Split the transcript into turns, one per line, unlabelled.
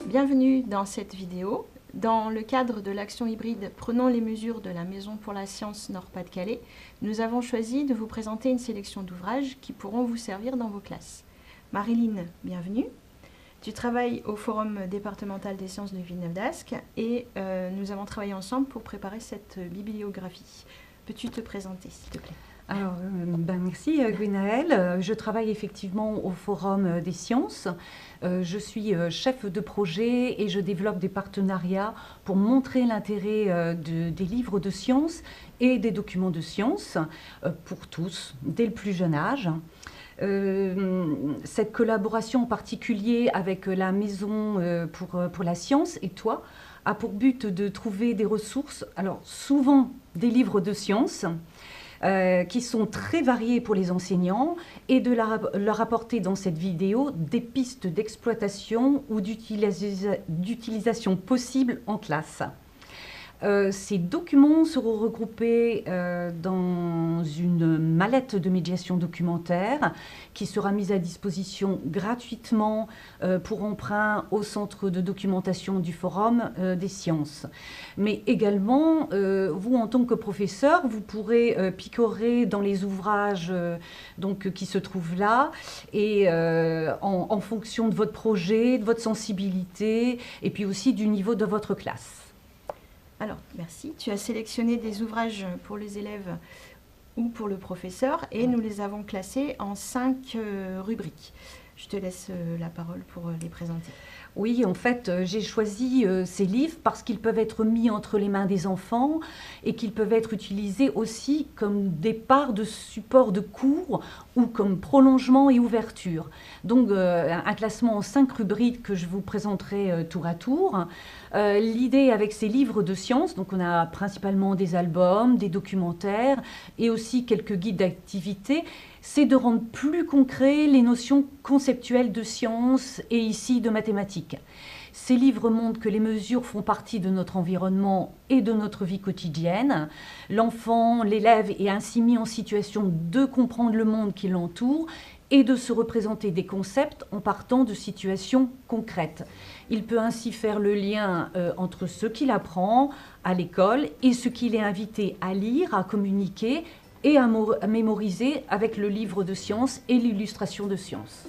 Bienvenue dans cette vidéo. Dans le cadre de l'action hybride « Prenons les mesures de la Maison pour la Science Nord-Pas-de-Calais », nous avons choisi de vous présenter une sélection d'ouvrages qui pourront vous servir dans vos classes. Marilyn, bienvenue. Tu travailles au Forum départemental des sciences de Villeneuve-d'Ascq et nous avons travaillé ensemble pour préparer cette bibliographie. Peux-tu te présenter, s'il te plaît ?
Alors, merci Gwenaëlle. Je travaille effectivement au Forum des sciences. Je suis chef de projet et je développe des partenariats pour montrer l'intérêt des livres de sciences et des documents de sciences pour tous, dès le plus jeune âge. Cette collaboration en particulier avec la Maison pour la Science et toi a pour but de trouver des ressources, alors souvent des livres de sciences, qui sont très variés pour les enseignants et de leur apporter dans cette vidéo des pistes d'exploitation ou d'utilisation possibles en classe. Ces documents seront regroupés dans une mallette de médiation documentaire qui sera mise à disposition gratuitement pour emprunt au centre de documentation du Forum des sciences. Mais également, vous en tant que professeur, vous pourrez picorer dans les ouvrages qui se trouvent là et en fonction de votre projet, de votre sensibilité et puis aussi du niveau de votre classe.
Alors, merci. Tu as sélectionné des ouvrages pour les élèves ou pour le professeur et nous les avons classés en 5 rubriques. Je te laisse la parole pour les présenter.
Oui, en fait, j'ai choisi ces livres parce qu'ils peuvent être mis entre les mains des enfants et qu'ils peuvent être utilisés aussi comme des parts de support de cours ou comme prolongement et ouverture. Donc, un classement en 5 rubriques que je vous présenterai tour à tour. L'idée avec ces livres de sciences, donc on a principalement des albums, des documentaires et aussi quelques guides d'activité, c'est de rendre plus concret les notions conceptuelles de sciences et ici de mathématiques. Ces livres montrent que les mesures font partie de notre environnement et de notre vie quotidienne. L'enfant, l'élève est ainsi mis en situation de comprendre le monde qui l'entoure et de se représenter des concepts en partant de situations concrètes. Il peut ainsi faire le lien entre ce qu'il apprend à l'école et ce qu'il est invité à lire, à communiquer et à mémoriser avec le livre de sciences et l'illustration de sciences.